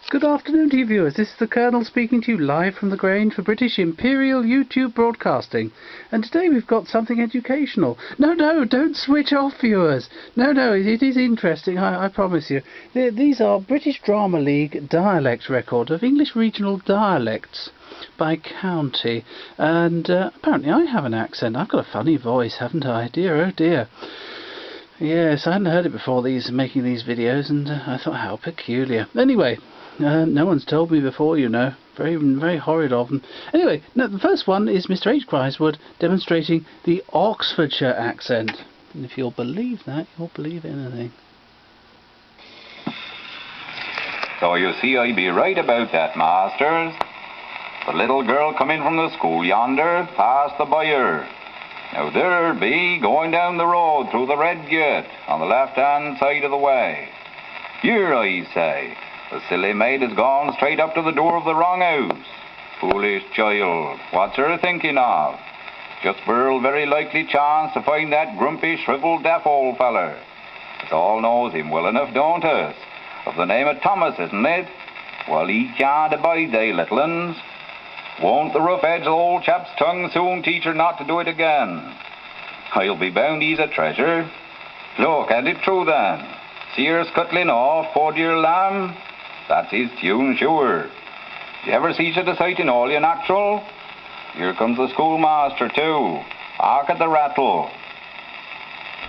Good afternoon to you viewers. This is the Colonel speaking to you live from the Grange for British Imperial YouTube Broadcasting. And today we've got something educational. No, don't switch off, viewers. No, it is interesting, I promise you. These are British Drama League dialect record of English regional dialects by county. And apparently I have an accent. I've got a funny voice, haven't I? Dear, oh dear. Yes, I hadn't heard it before making these videos, and I thought, how peculiar. Anyway, no one's told me before, you know. Very horrid of them. Anyway, no, the first one is Mr. H. Grieswood demonstrating the Oxfordshire accent. And if you'll believe that, you'll believe anything. So you see, I be right about that, masters. The little girl come in from the school yonder, past the byre. Now there be, going down the road through the red gate, on the left-hand side of the way. Here, I say, the silly maid has gone straight up to the door of the wrong house. Foolish child, what's her thinking of? Just for a very likely chance to find that grumpy, shrivelled, deaf old feller. Us all knows him well enough, don't us? Of the name of Thomas, isn't it? Well, he can't abide they little uns. Won't the rough-edged old chap's tongue soon teach her not to do it again? I'll be bound he's a treasure. Look, ain't it true then? See her scuttling off, poor dear lamb? That's his tune, sure. You ever see such a sight in all your natural? Here comes the schoolmaster too. Hark at the rattle.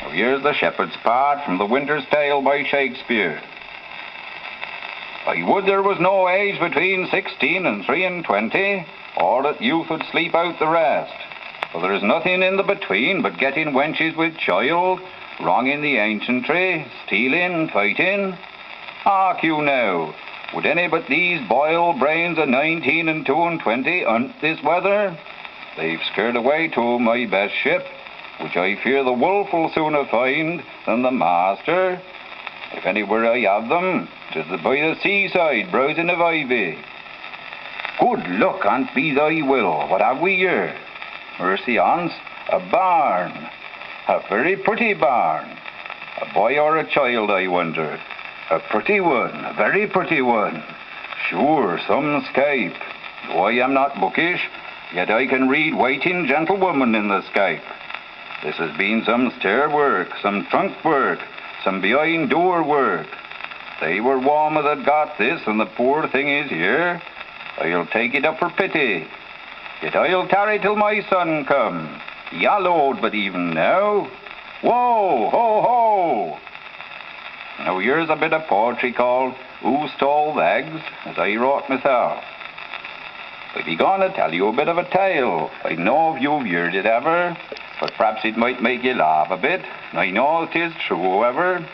Now here's the shepherd's part from the Winter's Tale by Shakespeare. I would there was no age between 16 and 23, or that youth would sleep out the rest. For there is nothing in the between but getting wenches with child, wronging the ancientry, stealing, fighting. Hark you now, would any but these boiled brains of 19 and 22 hunt this weather? They've scared away to my best ship, which I fear the wolf will sooner find than the master. If anywhere I have them, 'tis by the seaside, browsing of ivy. Good luck, on't be thy will. What have we here? Mercy on's, a barn. A very pretty barn. A boy or a child, I wonder. A pretty one, a very pretty one. Sure, some scape. Though I am not bookish, yet I can read waiting gentlewoman in the scape. This has been some stair work, some trunk work, some behind door work. They were warmer that got this, and the poor thing is here. I'll take it up for pity. Yet I'll tarry till my son come. Yallowed, but even now. Whoa, ho, ho! Now here's a bit of poetry called Who Stole the Eggs, as I wrote myself. I be going to tell you a bit of a tale. I know if you've heard it ever, but perhaps it might make you laugh a bit. I know it is true, however.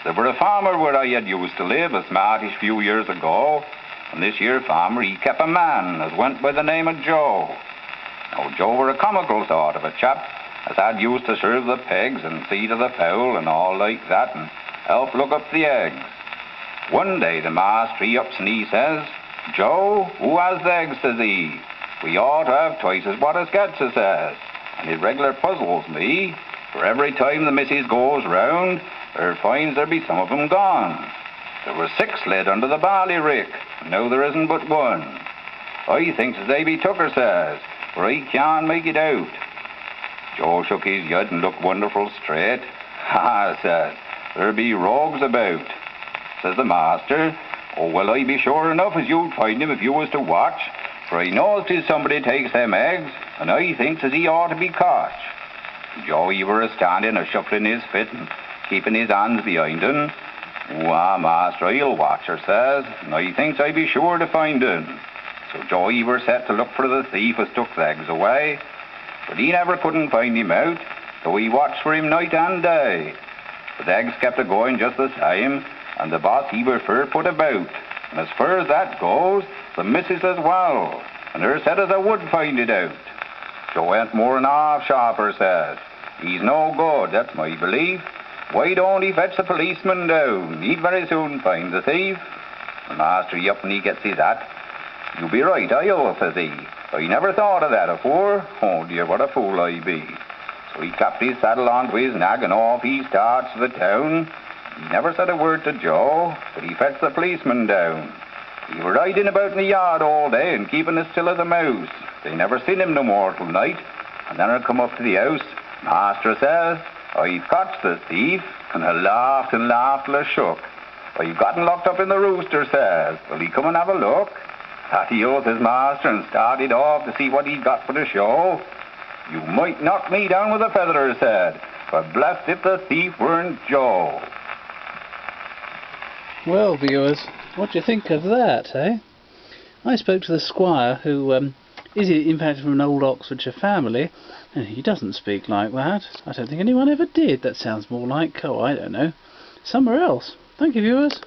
There were a farmer where I had used to live a smartish few years ago, and this here farmer, he kept a man as went by the name of Joe. Now, Joe were a comical sort of a chap, as had used to serve the pigs and see to the fowl and all like that, and help look up the eggs. One day the master, he ups and he says, Joe, who has the eggs, says he? We ought to have twice as what us gets, says. And it regular puzzles me, for every time the missus goes round, her finds there be some of 'em gone. There were 6 laid under the barley rick, and now there isn't but one. I thinks as they be took her, says, for I can't make it out. Joe shook his head and looked wonderful straight. Ha, says, there be rogues about. Says the master, oh, well, I be sure enough as you'd find him if you was to watch, for I knows 'tis somebody takes them eggs, and I thinks as he ought to be caught. Joe, he were a-standing, a-shuffling his fit, and keeping his hands behind him. Wah, master, I'll watch her, says, and I thinks I be sure to find him. So Joe, he were set to look for the thief as took the eggs away, but he never couldn't find him out, though he watched for him night and day. But the eggs kept a-going just the same, and the boss, he were fur put about. And as far as that goes, the missus as well, and her said as I would find it out. Joe ain't more than half sharper, says. He's no good, that's my belief. Why don't he fetch the policeman down? He'd very soon find the thief. The master, he up and he gets his hat. You be right, I'll, says he. I never thought of that afore. Oh dear, what a fool I be. So he clapped his saddle onto his nag and off he starts to the town. He never said a word to Joe, but he fetched the policeman down. He were riding about in the yard all day and keeping as still as a mouse. They never seen him no more till night. And then I come up to the house. Master says, I've caught the thief. And I laughed and laughed till I shook. I've gotten locked up in the rooster, says. Will he come and have a look? That he owes his master and started off to see what he'd got for the show. You might knock me down with a feather, said. But blessed if the thief weren't Joe. Well, viewers, what do you think of that, eh? I spoke to the squire, who is in fact from an old Oxfordshire family, and he doesn't speak like that. I don't think anyone ever did. That sounds more like, oh, I don't know, somewhere else. Thank you, viewers.